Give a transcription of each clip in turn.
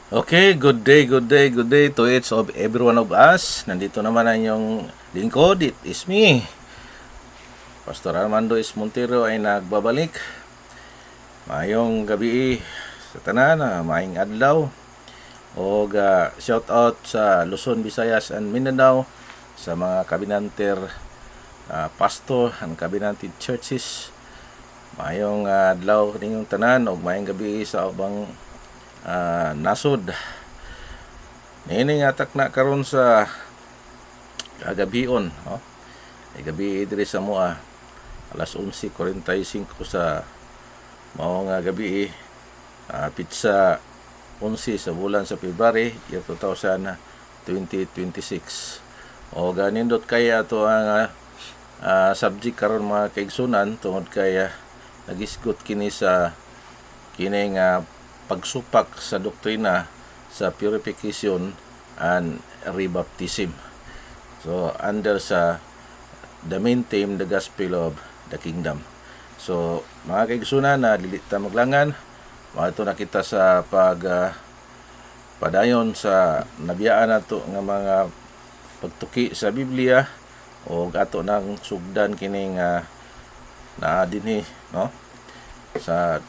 Okay, good day, good day, good day to each of every one of us. Nandito naman ang inyong lingkod, it is me. Pastor Armando S. Montero ay nagbabalik. Mayong gabi sa tanan, maayong adlaw. O shout out sa Luzon, Visayas and Mindanao sa mga kabinanter pastor and kabinanted churches. Mayong adlaw ninyong tanan o mayong gabi sa ubang nasod. Nini nga takna karon sa gabion, ay gabi diri sa moa alas 11:45 sa mao nga gabi, pizza 11 sa bulan sa February year 2026. O ganindot kaya ato ang subject karon mga kaigsunan tungod kay nagisgot kini sa kining pagsupak sa doktrina sa purification and rebaptism. So under sa the main theme, the gospel of the kingdom. So mga kaigsunan na dilita maglangan, mato na kita sa padayon sa nabiyaan nato nga mga pagtuki sa Biblia o ato nang sugdan kining na dinhi sa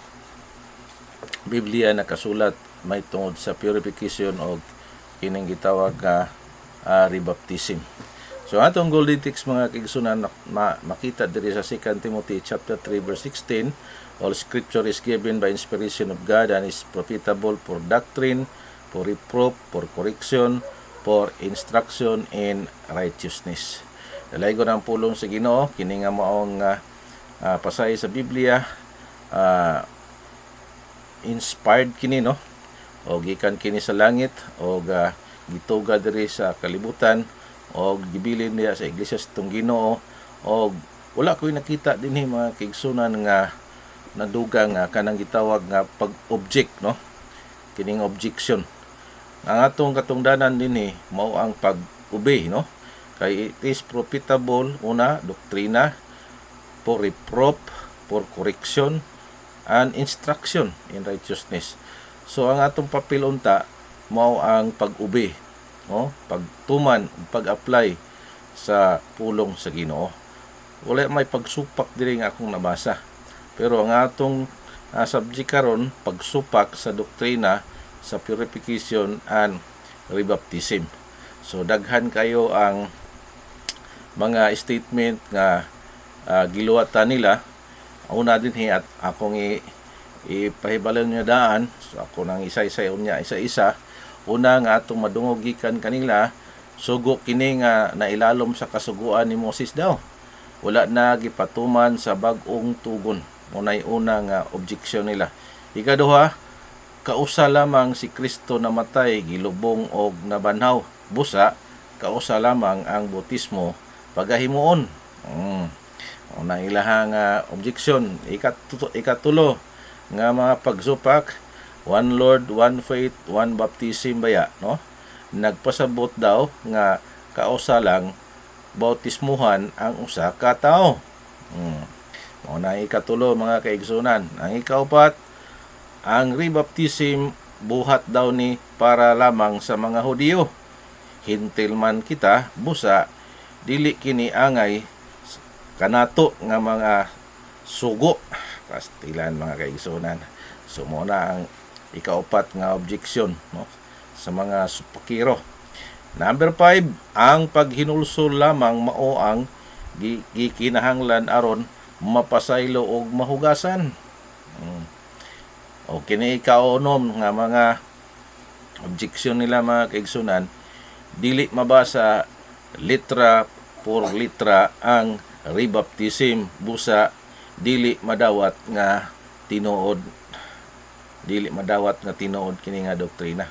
Biblia nakasulat may tungod sa purification o kining gitawag rebaptism. So atong golden text mga kaigsunan makita diri sa 2 Timothy chapter 3 verse 16, all scripture is given by inspiration of God and is profitable for doctrine, for reproof, for correction, for instruction in righteousness. Dalaygon ang pulong sa Ginoo kini nga maong pasay sa Biblia, inspired kini o gikan kini sa langit o gituga diri sa kalibutan o gibilin niya sa iglesia sa tong Ginoo o wala ko'y nakita dinhi mga kaigsunan nga nadugang kanang gitawag nga pag-object kining objection. Ang atong katungdanan dinhi mao ang pag-obey kay it is profitable una doktrina, for reproof, for correction and instruction in righteousness. So ang atong papel unta mao ang pag-obey, pagtuman, pag-apply sa pulong sa Ginoo. Wala may pagsupak diri nga akong nabasa. Pero ang atong subject karon pagsupak sa doktrina sa purification and rebaptism. So daghan kayo ang mga statement nga giluwatan nila. Una din at akong ipahibalan niya daan. So ako nang isa-isa unya isa-isa. Una nga atong madungog gikan kanila, sugo kini nga nailalom sa kasuguan ni Moses daw. Wala na gipatuman sa bag-ong tugon. Unay una nga objection nila. Ikaduha, kausa lamang si Kristo namatay, gilubong og nabanhaw. Busa, kausa lamang ang bautismo pagahimuon. Una ilahang objection. Ikatulo nga mga pagsupak, one Lord, one faith, one baptism baya, nagpasabot daw nga kausa lang bautismuhan ang usa ka tawo. Una ikatulo mga kaigsunan. Ang ikaupat, ang rebaptism buhat daw ni para lamang sa mga Hudiyo. Hintil man kita, busa dili kini angay kanato nga mga sugo. Pastilan mga kaigsunan. So muna ang ikaupat nga objection sa mga supakiro. Number 5, ang paghinulsol lamang mao ang gikinahanglan aron mapasaylo og mahugasan. O kini ikaunom nga mga objection nila mga kaigsunan, dili mabasa litra por litra ang rebaptism, busa dili madawat nga tinuod kini nga doktrina.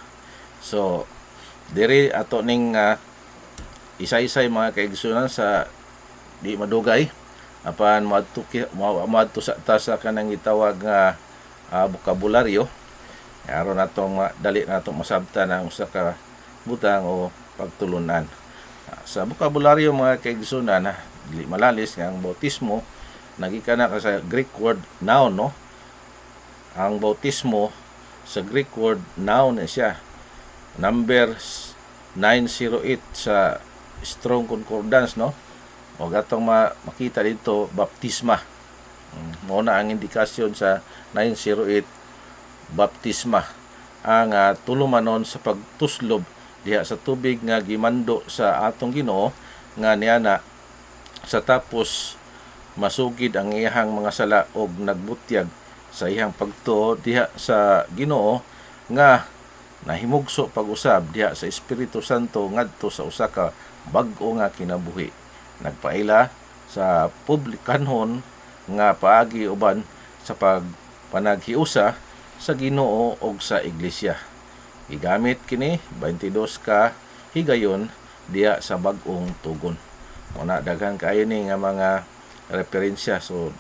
So diri ato ning isa-isay mga kaigsunan sa di madugay apan madto sa kanang gitawag nga bokabularyo aron natong dali natong masabtan ang usa ka butang o pagtulunan. Sa bokabularyo mga kaigsunan, dili malalis nga ang bautismo nagikana sa Greek word noun Ang bautismo sa Greek word noun siya. number 908 sa Strong Concordance, no? O gatong makita dito, baptisma. Muna ang indikasyon sa 908, baptisma. Ang tulumanon sa pagtuslob diha sa tubig nga gimando sa atong Ginoo, nga niana sa tapos masugid ang iyang mga sala og nagbutyag sa iyang pagtuo diha sa Ginoo, nga nahimugso pag-usab diha sa Espiritu Santo ngadto sa usa ka bag-o nga kinabuhi. Nagpaila sa publikanhon nga paagi uban sa panaghiusa sa Ginoo og sa iglesia. Igamit kini 22 ka higayon diha sa bag-ong tugon. Muna daghan kayo ni nga mga referensya, so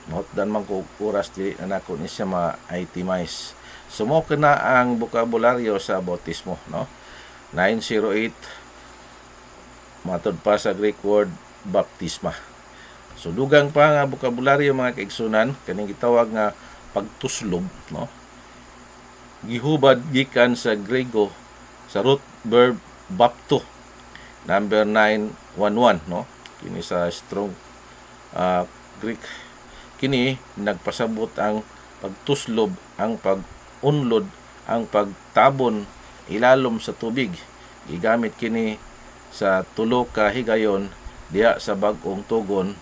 mahutdan man ko oras di na nako ni siya ma-itemize. Sumo na ang bokabularyo sa bautismo, no? 908 matod pa sa Greek word baptisma. So dugang pa nga bokabularyo mga kaigsunan, kaning gitawag nga pagtuslob, no? Gihubad gikan sa Grego sa root verb bapto, number 911, no? Kini sa Strong Greek, kini nagpasabot ang pagtuslob, ang pagunlod, ang pagtabon ilalom sa tubig. Gigamit kini sa tulo ka higayon diha sa bag-ong tugon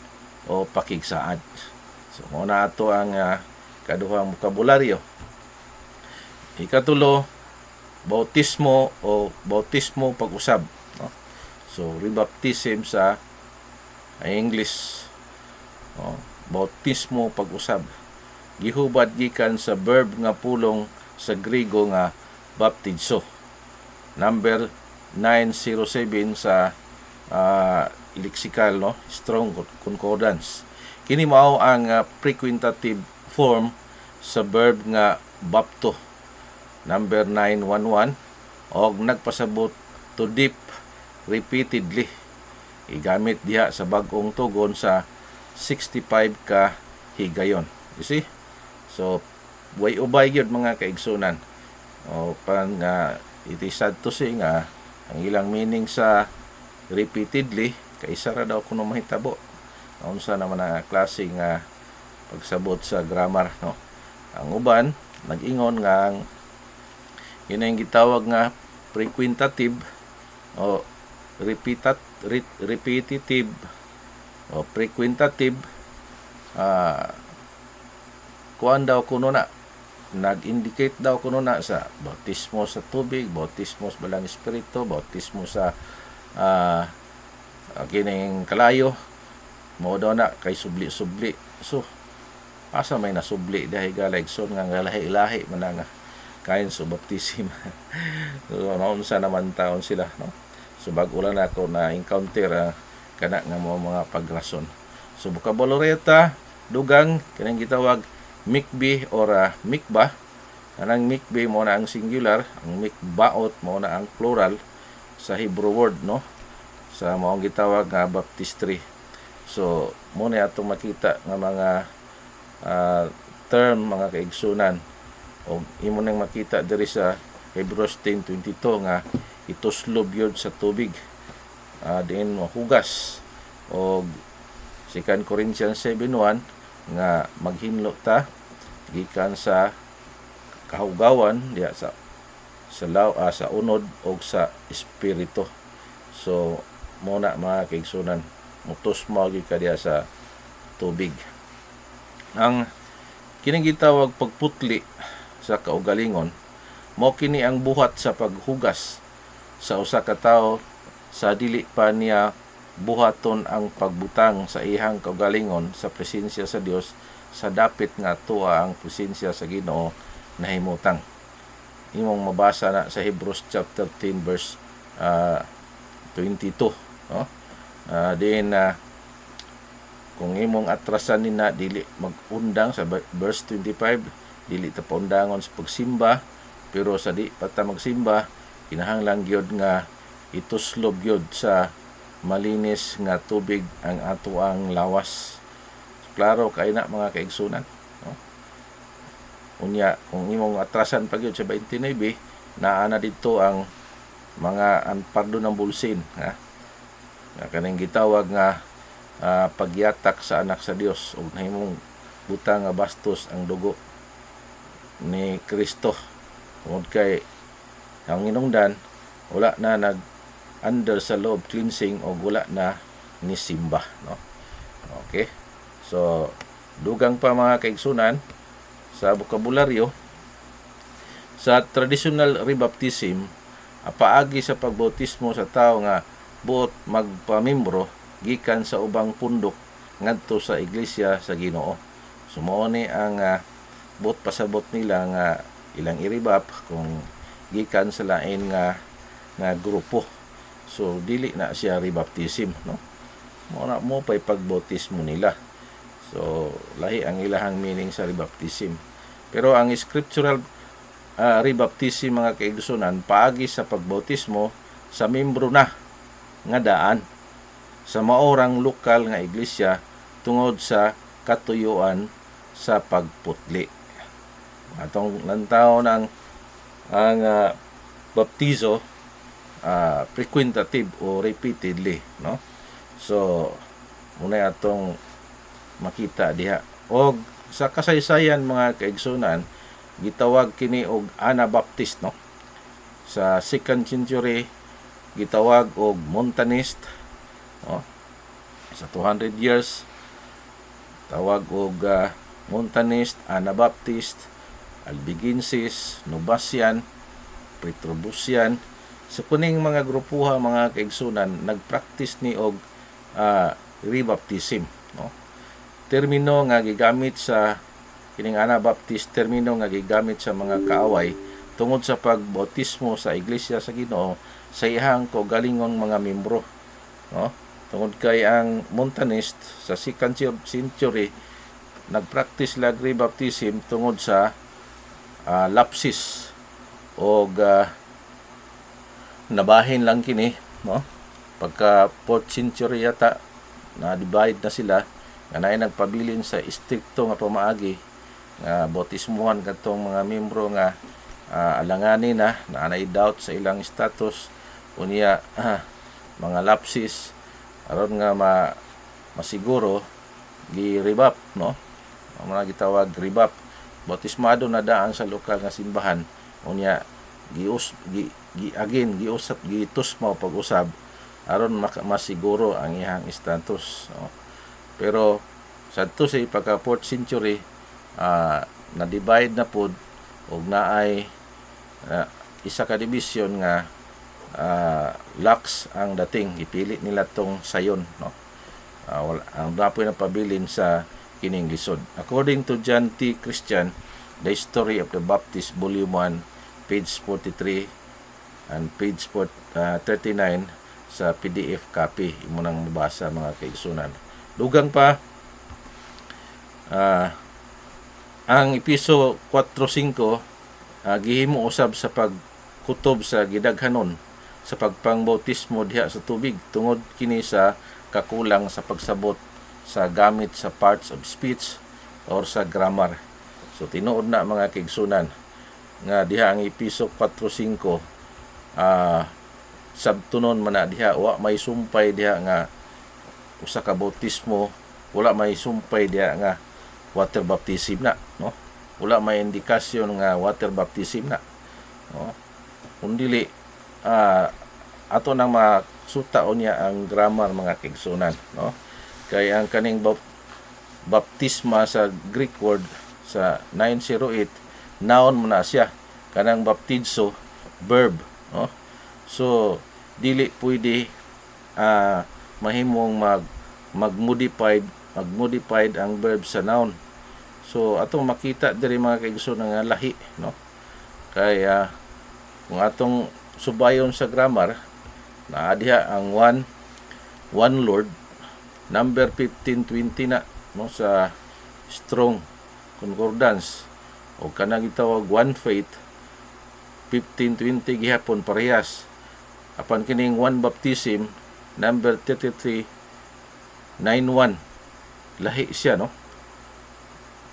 o pakigsaad. So muna ato ang kaduhang bokabularyo. Ikatulo, bautismo o bautismo pag-usab, no? So rebaptism sa English, no? Bautismo pag-usab. Gihubad gikan sa verb nga pulong sa Grego nga baptizo. Number 907 sa lexical, no? Strong Concordance. Kini mao ang frequentative form sa verb nga bapto, number 911, og nagpasabot to dip repeatedly. Igamit diha sa bag-ong tugon sa 65 ka higayon. You see? So way ubay gyud mga kaigsunan. O pan it is sad to say nga ang ilang meaning sa repeatedly kaysa ra daw kuno mahitabo. Unsa naman ang klase nga pagsabot sa grammar, no? Ang uban nag-ingon nga ang yun gitawag nga frequentative o repetitive o frequentative, kuan daw kuno na nag-indicate daw kuno na sa bautismo sa tubig, bautismo sa balang espiritu, bautismo sa kining kalayo, mo daw na kay subli-subli. So asa may nasubli dahil galigson nga lahi-lahi man nga kain sa baptism. So naunsa naman taon sila, no? So bago lang ako na encounter kana nga mga pagrason. So bokabularyo dugang kanang gitawag mikbi or mikba. Anang mikbi mo na ang singular, ang mikbaot mo na ang plural sa Hebrew word, no? Sa maong gitawag nga baptistry. So mo na atong makita nga mga term mga kaigsunan, o imo nang makita diri sa Hebrews 10:22 nga ituslob yun sa tubig, diin hugas, o 2 Corinthians 7:1 nga maghinlo ta gikan sa kahugawan diya sa unod o sa espiritu. So muna mga kaigsunan, mutos mo ka diya sa tubig. Ang kining gitawag pagputli sa kaugalingon, mo kini ang buhat sa paghugas sa usa ka tawo sa dili pa niya buhaton ang pagbutang sa ihang kaugalingon sa presensya sa Dios, sa dapit nga tuwa ang presensya sa Ginoo nahimutang. Imong mabasa na sa Hebrews chapter 10 verse 22, no? Kung imong atrasan nina dili magundang sa verse 25, dili ta paundangon sa pagsimba, pero sa di pata magsimba kinahanglan gyud nga ituslob gyud sa malinis nga tubig ang ato ang lawas. Klaro kay na mga kaigsunan, no? Unya kung imong atrasan pa gyud sa 29, naa na dito ang mga unpardonable ha, nga kaning gitawag nga pagyatak sa anak sa Dios ug nahimong butang nga bastos ang dugo ni Kristo. Tungod kay ang hinungdan wala na nag under sa law of cleansing o wala na ni simba, no? Okay, so dugang pa mga kaigsunan sa bokabularyo sa traditional rebaptism, paagi sa pagbautismo sa tao nga buot magpamimbro gikan sa ubang pundok ngadto sa iglesia sa Ginoo. Sumao ni ang buot pasabot nila nga ilang iribap kung gikan sa lain nga grupo. So dili na siya rebaptism, no? Mo pay pagbautismo nila. So lahi ang ilahang meaning sa rebaptism. Pero ang scriptural rebaptism mga kaigsunan paagi sa pagbautismo sa membro na nga daan sa maorang lokal nga iglesia tungod sa katuyuan sa pagputli. Atong lantaw ng ang baptizo frequentative o repeatedly, no? So muna atong makita diha. Og sa kasaysayan mga kaigsunan gitawag kini og Anabaptist, no? Sa 2nd century gitawag og Montanist, no? Sa 200 years tawag og Montanist, Anabaptist, Albigensis, Novatian, Petrobusian. Sa kuning mga grupuha mga kaigsunan nagpractice ni og rebaptism, no? Termino nga gigamit sa kining Anabaptist, termino nga gigamit sa mga kaaway tungod sa pagbautismo sa iglesia sa Ginoo sa ihang kaugalingong mga membro, no? Tungod kay ang Montanist sa 2nd century nagpractice lag rebaptism tungod sa lapsis o nabahin lang kini, no? Pagka 4th century yata na divide na sila nga naay nagpabilin sa istrikto nga pamaagi nga bautismuhan kadtong mga membro nga alangani na naanay doubt sa ilang status unya mga lapsis aron nga masiguro gi-rebap, no? Ang mga gitawag rebap, bautismado na daan sa lokal nga simbahan unya gitusmaw pag-usab aron masiguro ang iyang status, no? Pero sadto sa pagka 4th century na-divide na pod og naay isa ka division nga lax ang dating ipili nila tong sayon, no? Ang dapoy na pabilin sa kining lisod. According to John T. Christian, The History of the Baptist, Volume 1, page 43 and page 39 sa PDF copy. Imo nang mabasa mga kaigsunan. Dugang pa ang Episo 4:5 gihimo usab sa pagkutob sa gidaghanon sa pagpangbautismo diha sa tubig tungod kini sa kakulang sa pagsabot sa gamit sa parts of speech or sa grammar. So tinuod na mga kaigsunan nga diha ang Episo 4:5 sabtunon man na diha wa may sumpay diha nga usa ka bautismo, wala may sumpay diha nga water baptism na, no? Wala may indikasyon nga water baptism na, no? Kundili ato nang masutaon niya ang grammar mga kaigsunan, no? Kay ang kaning baptisma sa Greek word sa 908 noun mo na siya, kanang baptizo verb, no? So dili pwede mahimong mag-modified ang verb sa noun. So atong makita diri mga kaigsunan nga lahi, no? Kaya kung atong subayon sa grammar naa diha ang one Lord number 1520 na, no, sa Strong Concordance o kanang gitawag one faith 1520 gihapon parehas. Apan kining one baptism number 3391 lahi siya, no?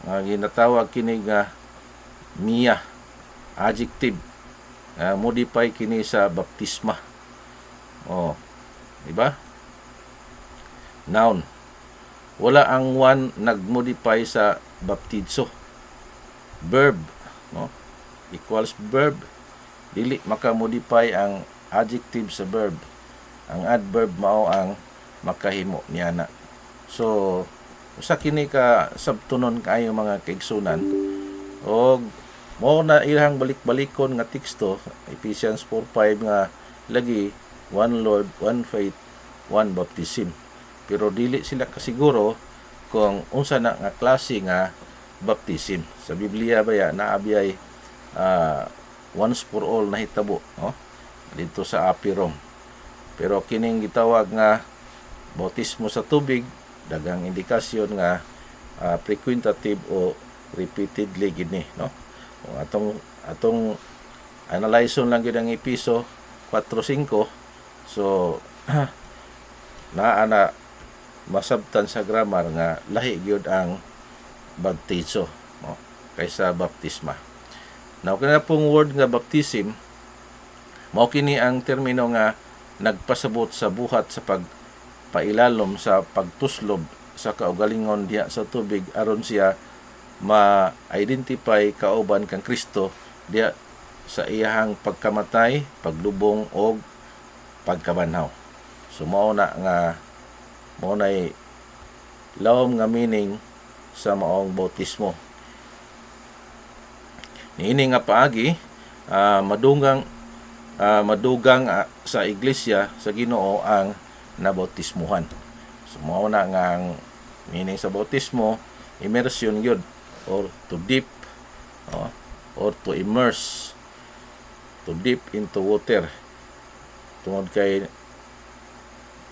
Ginatawag kini nga mia adjective modify kini sa baptisma. Oh, di ba? Noun. Wala ang one nagmodify sa baptizo. Verb, no? Equals verb. Dili makamodify ang adjective sa verb. Ang adverb mao ang makahimo niana. So, usa kini ka sabtunon kaayo mga kaigsunan. Og mo na ilang balik-balikon nga teksto, Ephesians 4:5 nga lagi one Lord, one faith, one baptism. Pero dili sila kasiguro kung unsa na nga klase nga baptism. Sa Biblia baya naabiyay once for all na hitabo, no? Dito sa Apirom. Pero kining gitawag nga bautismo sa tubig, dagang indikasyon nga frequentative o repeatedly gini, no? O atong analyson lang gyud ang Episo 4:5. So naa masabtan sa grammar nga lahi gyud ang baptizo, no? Kaysa baptisma. Now kana pong word nga baptism mao kini ang termino nga nagpasabot sa buhat sa pagpailalom sa pagtuslob sa kaugalingon diha sa tubig aron siya ma-identify kauban kang Kristo diha sa iyahang pagkamatay, paglubong o pagkabanhaw. So mao nay lawom nga meaning sa maong bautismo. Niini nga paagi madugang sa iglesia sa Ginoo ang nabautismuhan. So mao na nga ang meaning sa bautismo, immersion yun, or to dip, or to immerse, to dip into water. Tungod kay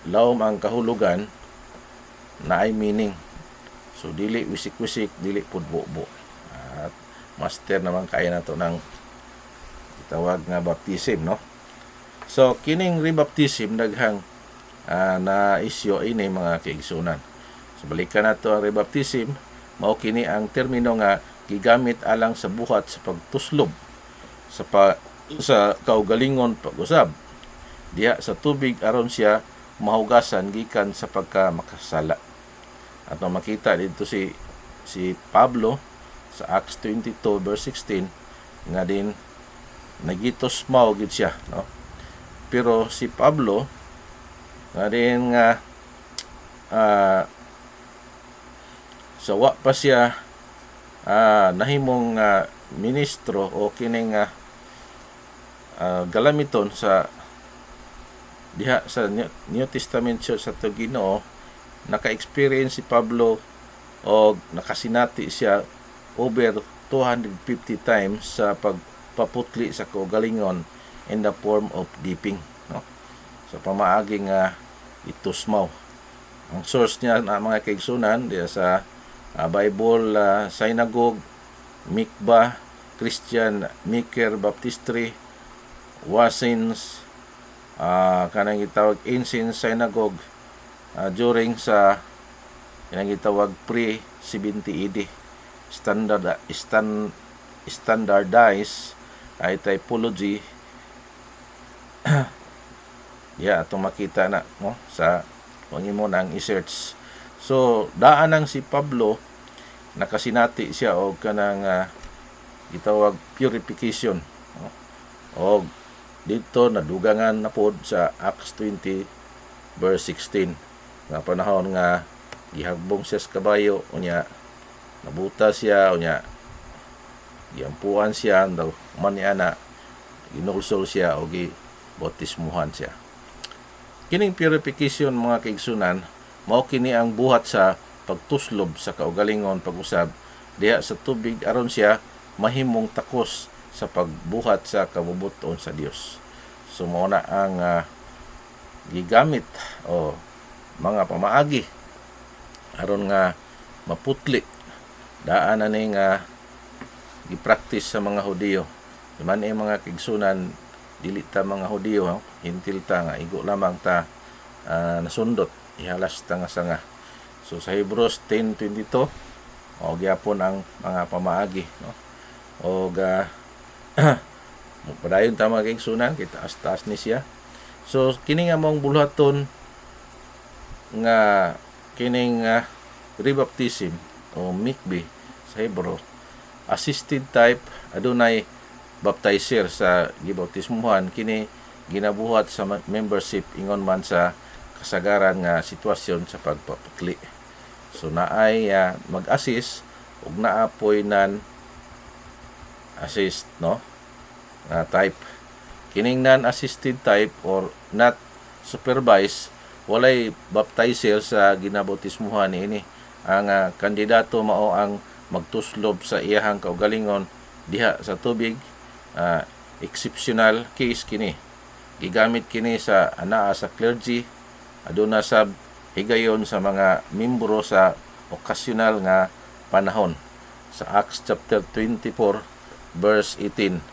lawom ang kahulugan na ay meaning. So dili wisik-wisik, dili pudbo-bo. At master naman kaya na to ng tawag nga baptism, no? So kining rebaptism daghang na isyo ini mga kaigsunan. So balikan nato ang rebaptism, mao kini ang termino nga gigamit alang sa buhat sa pagtuslob sa kaugalingon pag-usab diha sa tubig aron siya mahugasan gikan sa pagkamakasala. At makita dito si Pablo sa Acts 22 verse 16 nga din nagitos mao gid siya, no? Pero si Pablo nga din nga sawa pa siya nahimong ministro o kining galamiton sa diha sa New Testament Church sa Ginoo. Naka-experience si Pablo o nakasinati siya over 250 times sa pagpaputli sa kaugalingon in the form of dipping, no? So pamaaging itusmaw. Ang source niya na mga kaigsunan diya sa Bible Synagogue, Mikvah, Christian Maker Baptistry, Wasins, kanang gitawag Ancient Synagogue, during sa kanang gitawag pre-70 AD, standardized ay typology. Atong makita na, no, sa wangin mo nang i-search. So daan ang si Pablo nakasinati siya og kanang gitawag purification, no? Og dito nadugangan na pod sa Acts 20 verse 16 nga panahon nga gihagbong siya sa kabayo, unya nabuta siya, unya giampuan siya daw man niya na ginulsol siya o gibautismuhan siya. Kining purification mga kaigsunan mao kini ang buhat sa pagtuslob sa kaugalingon pag-usab diha sa tubig aron siya mahimong takos sa pagbuhat sa kabubuton sa Dios. So mao na ang gigamit o mga pamaagi aron nga maputli daan na ning gi-practice sa mga Hudiyo. Man mga kaigsunan dili ta mga Hudiyo, hintil ta nga igo lamang ta nasundot ihalas ta nga sanga. So sa Hebrews 10:22 o gyapon ang mga pamaagi, no? Og Padayon ta mga kaigsunan, kay taas-taas ni siya. So kini nga mong buluhaton nga kining rebaptism o mikbi sa Hebro, assisted type adunay baptizer sa gibautismuhan, kini ginabuhat sa membership ingon man sa kasagaran nga sitwasyon sa pagpaputli. So naay mag-assist ug naapoy nan assist no type. Kining non-assisted type or not supervised, walay baptizer sa ginabautismuhan niini. Ang kandidato mao ang magtuslob sa iyahang kaugalingon diha sa tubig. Exceptional case kini. Gigamit kini sa anaa sa clergy, aduna sab higayon sa mga membro sa occasional nga panahon. Sa Acts chapter 24 verse 18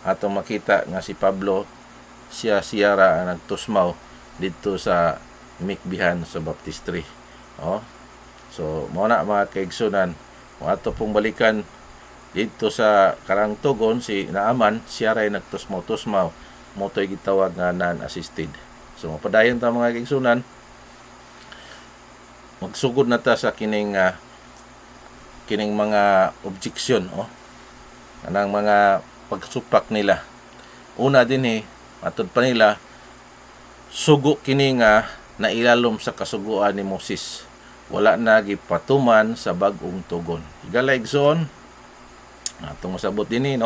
atong makita nga si Pablo siyara ang nagtusmaw dito sa mikbihan sa baptistry. So mao na mga kaigsunan, kung ato pong balikan dito sa karang tugon, si Naaman siya ray nagtusmaw-tusmaw, motoy gitawag nga non-assisted. So mapadayon ta mga kaigsunan, magsugod na ta sa kining mga objection kanang mga pagsupak nila. Una din matod pa nila, sugo kini nga nailalom sa kasuguan ni Moses, wala na gipatuman sa bag-ong tugon. Higala igsoon atong masabot dinhi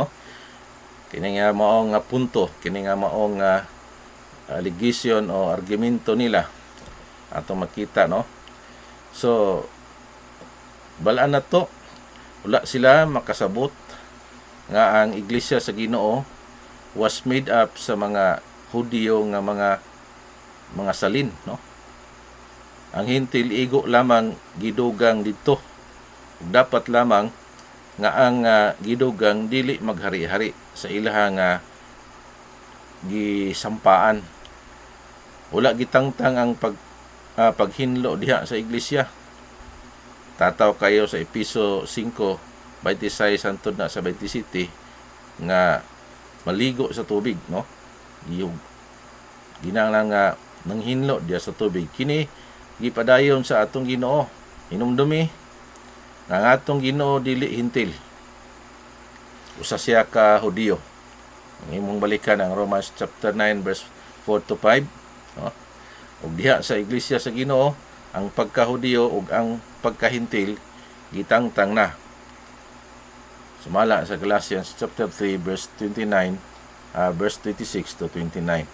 kini nga maong punto, kini nga maong allegation o argumento nila atong makita So balaan na to, wala sila makasabot nga ang iglesia sa Ginoo was made up sa mga Hudiyo nga mga salin Ang hintil igo lamang gidugang dito. Dapat lamang nga ang gidugang dili maghari-hari sa ilahang gisampaan. Wala gitangtang ang paghinlo diha sa iglesia. Tataw kayo sa Episo 5, 26 hangtod na sa 27 nga maligo sa tubig ginanglan nga nanghinlo diha sa tubig. Kini gipadayon sa atong Ginoo, inumdumi nga atong Ginoo dili hintil, usa siya ka Hudiyo. Ang imong balikan ang Romans chapter 9 verse 4 to 5 ug diha sa iglesia sa Ginoo ang pagka-Hudiyo ug ang pagkahintil gitangtang na. Sumala sa Galatians chapter 3 verse 29 verse 26 to 29.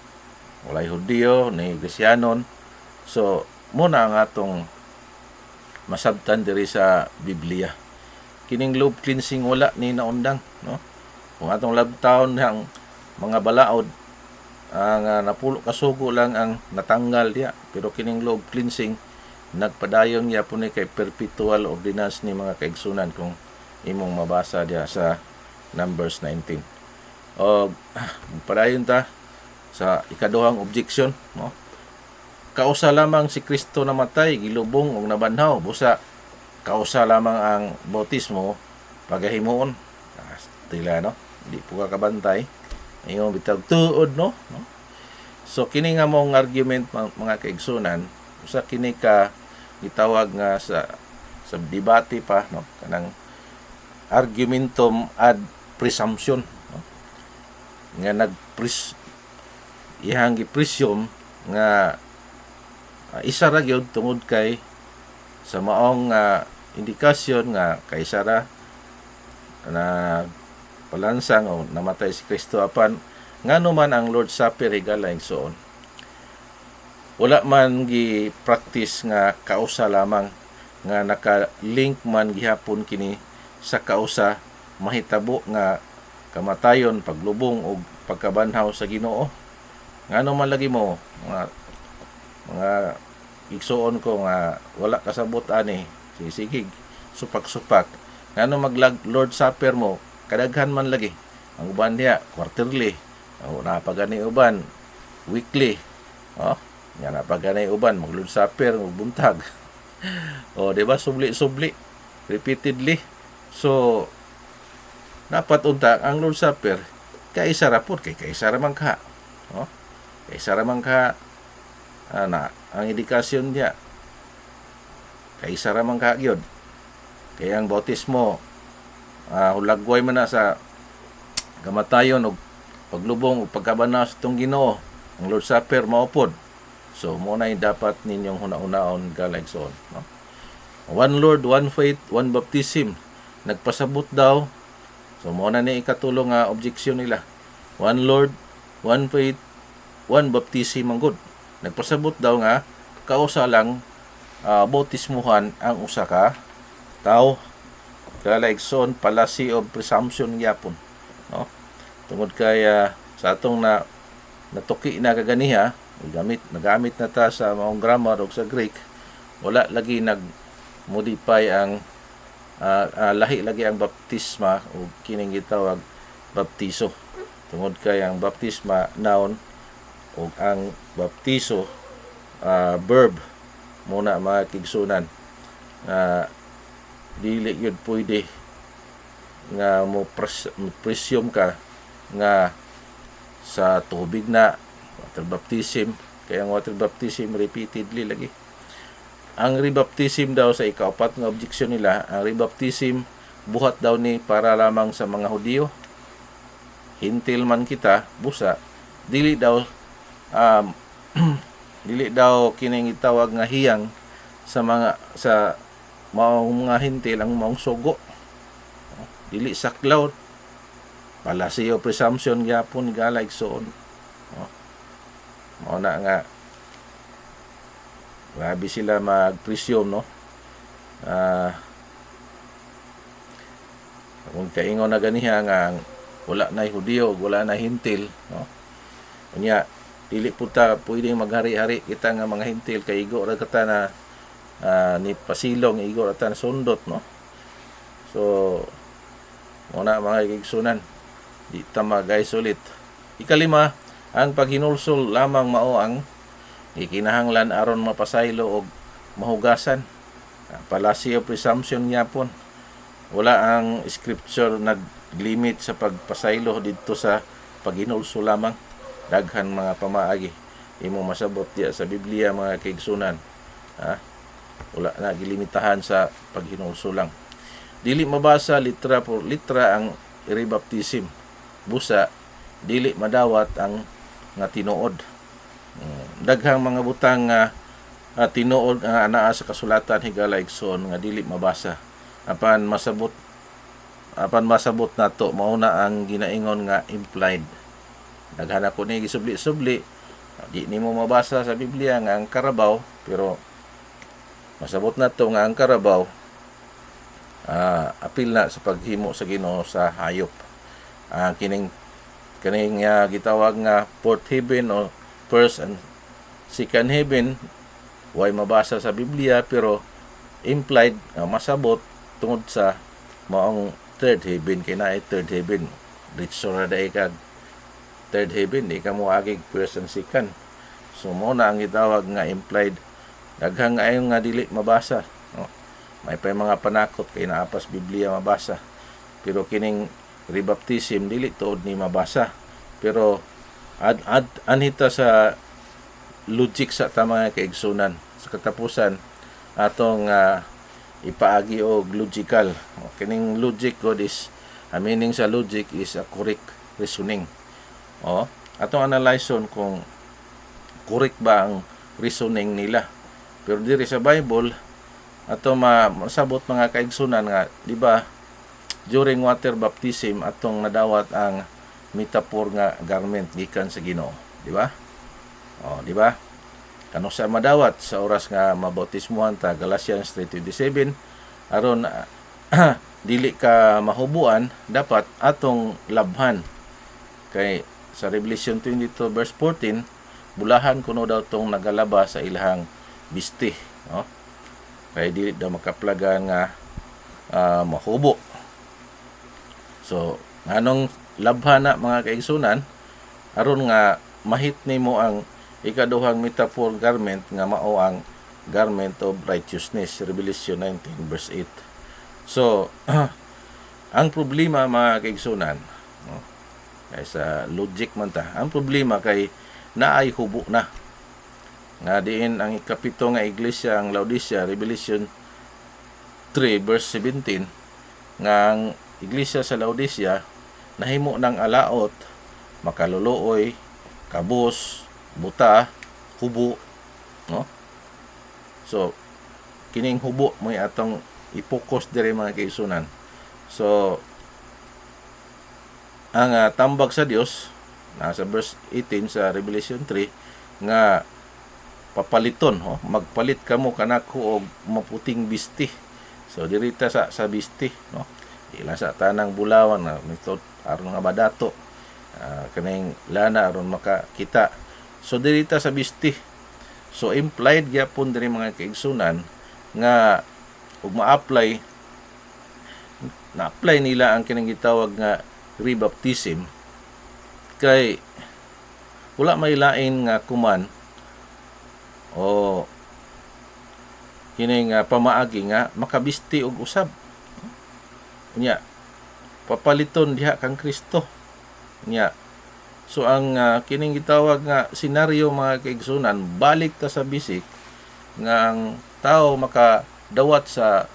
Walay Hudiyo ni Krisyanon. So muna ang atong masabtan diri sa Biblia. Kining love cleansing wala ni naundang Kung atong labtaon ang mga balaod, ang napulo kasugo lang ang natanggal diya, pero kining love cleansing nagpadayon niya po ni kay perpetual ordinance ni mga kaigsunan kung imong mabasa diya sa Numbers 19. O padayon ta sa ikaduhang objection kausa lamang si Kristo namatay, gilubong ug nabanhaw, busa kausa lamang ang bautismo pagahimuon. Tila di po kakabantay ayong bitag tuod So kini nga mong argument mga kaigsunan, usa kini ka gitawag nga sa debate pa kanang argumentum ad presumption nga ihang gi-presume nga isa ra gyud tungod kay sa maong indikasyon nga kay Sara na palansang o namatay si Kristo apan ngano man ang Lord Supper higala igsoon. Wala man gi-practice nga kausa lamang nga naka-link man gihapon kini sa kausa mahitabo nga kamatayon, paglubong o pagkabanhaw sa Ginoo. Ngano man lagi mo mga igsoon ko nga wala kasabot ani sisigig supak-supak ngano Lord Supper mo kadaghan man lagi ang uban diha quarterly napagani uban weekly nga napagani uban mag Lord Supper ug buntag di ba subli repeatedly. So dapat unta ang Lord Supper kaisa ra pud kay kaisa ra man ka. No? Kaisa ra man ka na ang edukasyon niya. Kaisa ra man ka gyud. Kaya ang bautismo hulagway man na sa gamatayon og paglubong ug pagkabanaw sa tong Ginoo. Ang Lord's Supper mao pod. So mo na dapat ninyong huna-unaon galaigsoon, no? One Lord, one faith, one baptism. Nagpasabot daw. So mo na ni ikatulong nga objection nila. One Lord, one faith, one baptism ang good. Nagpasabot daw nga kausa lang bautismuhan ang usa ka tao. Galaigsoon, fallacy of presumption gyapon, no? Tungod kay sa atong natuki na kaganiha, nagamit na ta sa maong grammar o sa Greek, wala lagi nag-modify ang lahi lagi ang baptisma o kining gitawag baptiso. Tungod kay ang baptisma noun o ang baptiso verb muna mga kigsunan. Dili yun pwede nga mo presume ka nga sa tubig na water baptism, kaya ang water baptism repeatedly lagi. Ang rebaptism daw sa ikaapat nga objection nila, ang rebaptism buhat daw ni para lamang sa mga Hudiyo. Hintil man kita busa, dili daw dili daw kining itawag nga hiyang sa mga hintil ang maong sugo. Dili saklaw. Fallacy of presumption gyapon galaigsoon. Mao na nga grabe sila mag-presume, no? Kung kaingon na ganiha nga wala na Hudiyo, wala na hintil, no? Unya dili puta pwedeng maghari-hari kita nga mga hintil kay igo ra kata na ni pasilong igo ra ta na sundot, no? So mo na mga kigsunan, di ta mag-isolate. Ikalima, ang paghinulsol lamang mao ang ikinahanglan aron mapasaylo og mahugasan. Fallacy of presumption gyapon. Wala ang scripture nag-limit sa pagpasaylo didto sa paghinulsol lamang. Daghan mga pamaagi imo masabot diya sa Biblia mga kaigsunan. Wala na gilimitahan sa paghinulsol lang. Dili mabasa litra por litra ang rebaptism. Busa dili madawat ang nga tinuod. Daghang mga butang nga tinuod nga anaa sa kasulatan higalaigsoon nga dili mabasa. Apan masabot nato mao na ang ginaingon nga implied. Daghan ako ni gisubli-subli, di nimo mabasa sa Biblia nga ang karabaw, pero masabot nato nga ang karabaw apil na sa paghimo sa Ginoo sa hayop. Kining gitawag nga fourth heaven o first and second heaven way mabasa sa Biblia pero implied masabot tungod sa maong third heaven. Kay naay third heaven dito ra dai kag third heaven, di ka mo agig first and second. So mo na ang gitawag nga implied. Daghang ayon nga dili mabasa, no? May pa mga panakot kay naapas Biblia mabasa, pero kining rebaptism dili tuod ni mabasa. Pero anhita sa logic sa tama nga kaigsunan. Sa katapusan atong ipaagi og logical. Kining logic god is meaning sa logic is a correct reasoning. Atong analyson kung correct ba ang reasoning nila. Pero diri sa Bible ato masabot mga kaigsunan nga, di ba, during water baptism atong nadawat ang metaphor nga garment gikan sa Ginoo, di ba? Di ba? Kano sa madawat sa oras nga mabautismuhan ta, Galatians 3:27, aron dili ka mahubuan, dapat atong labhan. Kay sa Revelation 22 verse 14, bulahan kuno daw tong nagalaba sa ilahang bisti, no? Kay dili daw makaplagan nga mahubo. So nganong labhan na mga kaigsunan aron nga mahit nimo ang ikaduhang metaphor garment nga mao ang garment of righteousness, Revelation 19 verse 8. So ang problema mga kaigsunan, no? kay sa logic man ta. Ang problema kay naay hubo na nga diin ang ikapito nga iglesia ang Laodicea, Revelation 3 verse 17, nga ang iglesia sa Laodicea nahimo ng alaot, makaluluoy, kabus, buta, hubo, no? So kining hubo mo atong i-focus diri mga kaigsunan. So ang tambag sa Dios nasa verse 18 sa Revelation 3 nga papaliton, magpalit kamo kanako og maputing bisti. So dirita sa bisti, no? Ila sa tanang bulawan na mitod aron nga badato, kaning lana aron makakita. So dirita sa bisti. So implied gyapon diri mga kaigsunan nga ug ma-apply na-apply nila ang kinang gitawag nga rebaptism kay wala may lain nga kuman o kining pamaagi nga makabisti og usab. Unya papaliton diha kang Kristo. Unya so ang kining gitawag nga senaryo mga kaigsunan, balik ta sa bisik nga ang tao makadawat sa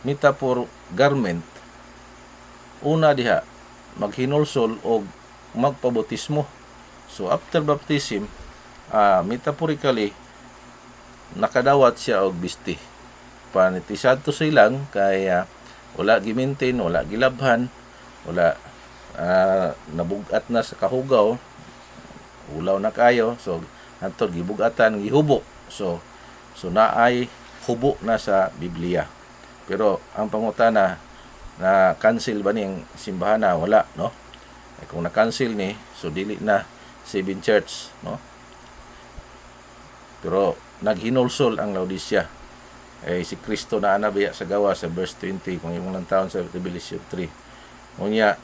metaphor garment. Una diha maghinulsol o magpabautismo. So after baptism, metaphorically nakadawat siya og bisti. Panitisad to silang kay wala gimintin, wala gilabhan, wala nabugat na sa kahugaw, ulaw na kayo, so hantod gibugatan, gihubo. So naay hubo na sa Biblia. Pero ang pangutana, na cancel ba ning simbahan na? Wala, no? Kung na-cancel ni, so dili na Seven Church, no? Pero naghinulsol ang Laodicea. Si Kristo na anabiya sa gawa sa verse 20 kung imong taon sa Revelation 3. Unya,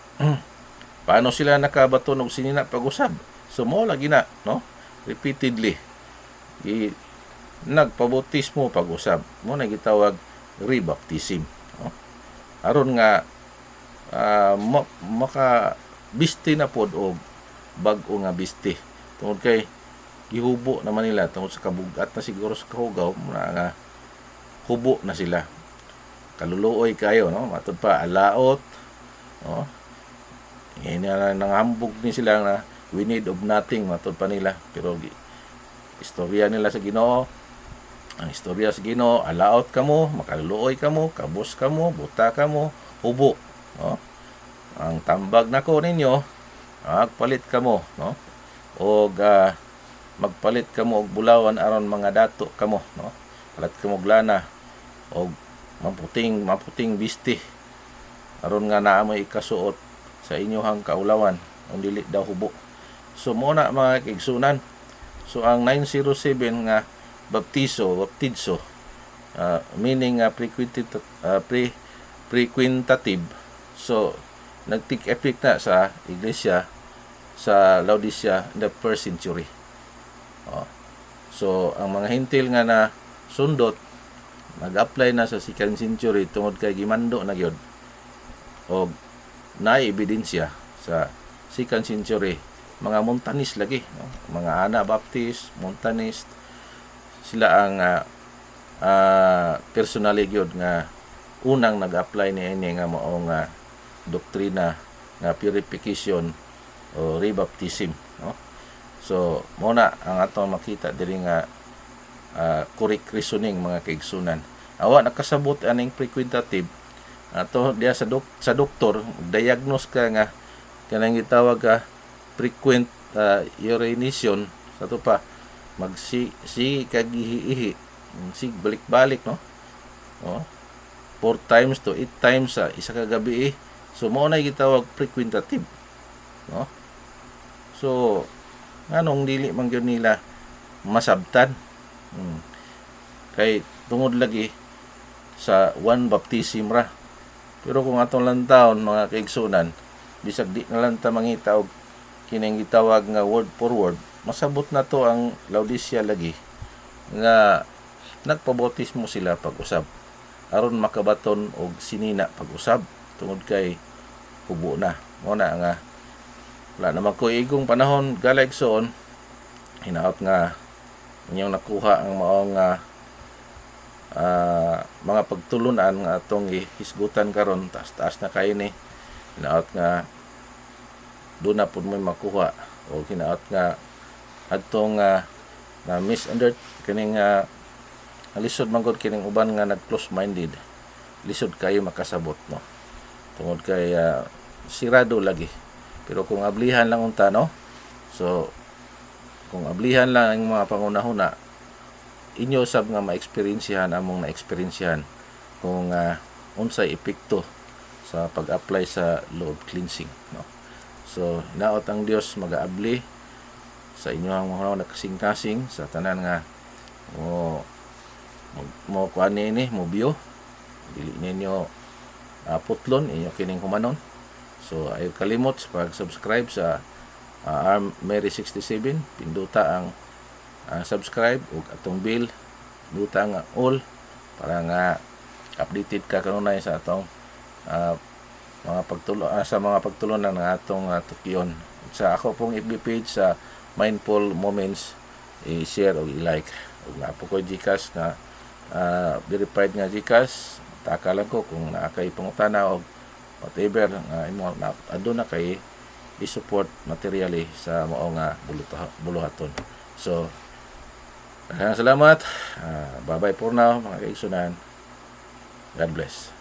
paano sila nakabaton og sinina pag-usab? So mo lagi na, no? Repeatedly nagpabautismo pag-usab. Mo na gitawag rebaptism, no? Aron nga maka bisti na pod og bag-o nga bisti. Tungod kay gihubo naman nila tungod sa kabugat na siguro sa kahugaw, muna nga hubo na sila. Kaluluoy kayo, no? Matod pa alaot, no? Nangambog ni sila na we need of nothing, matod pa nila. Pero istorya nila sa Ginoo, ang istorya sa Ginoo, alaot kamo, makaluluoy kamo, kabus kamo, buta kamo, hubo, no? Ang tambag nako ninyo, magpalit kamo, no? O magpalit kamo og bulawan aron mga dato kamo, no? Palit kamo og lana og maputing bisti aron nga naa may ikasuot sa inyohang kaulawan ang dili daw hubo. So mo na mga kaigsunan. So ang 907 nga baptizo, meaning pre-quintative. So nag-take effect na sa iglesia sa Laodicea in the first century. So ang mga hintil nga na sundot nag-apply na sa second century tungod kay gimando na gyud og naay ebidensya sa second century mga Montanist lagi, no? Mga Anabaptist, Montanist, sila ang personally gyud nga unang nag-apply niini nga maong doktrina nga purification o rebaptism, no? So mo na ang ato makita diri nga correct reasoning mga kaigsunan. Awa nakasabot aning pre-quintative ato diya sa doktor diagnose ka nga kanang gitawag ka frequent urination sa to pa magsi kagihi sig balik-balik, no? 4 times to 8 times sa isa ka gabi. So mao na gitawag pre-quintative, no? So nganong dili man gyud nila masabtan? Kay tungod lagi sa one baptism ra. Pero kung atong lantawon mga kaigsunan, bisag di na lang ta mangita og kining gitawag nga word for word, masabot na to ang Laodicea lagi nga nagpabautismo sila pag-usab aron makabaton og sinina pag-usab tungod kay hubo na. Mo na nga wala naman ko igong panahon galaigsoon, hinaot nga inyong nakuha ang maong mga pagtulunan nga atong hisgutan karon, taas-taas na kayo ni, hinaot nga doon na po may makuha, o hinaot nga atong na kining lisod manggod kining uban nga nag-close minded, lisod kayo makasabot no, tungod kay sirado lagi. Pero kung ablihan lang unta no, so kung ablihan lang ang mga pangunahuna, inyo sab nga ma-experiensyahan among na-experiensyahan kung unsay epekto sa pag-apply sa law of cleansing no. So hinaot ang Dios mag-aabli sa inyo ang mga nakasing-kasing sa tanan nga mo kuan ni mo biyo, dili ninyo putlon inyo kining humanon. So ayaw kalimot sa pag-subscribe sa Mary 67, pinduta ang subscribe ug atong bell, pinduta ang all para nga updated ka kanunay sa atong mga pagtulunan ng atong tukyon. Sa ako pong FB page sa Mindful Moments, i-share o i-like. Ug nga po ko Gcash nga verified nga Gcash, takalan ko kung naakay pangutana o whatever nga imo aduna kay i-support materially sa mao nga buluhaton. So salamat. Bye bye for now mga kaigsunan. God bless.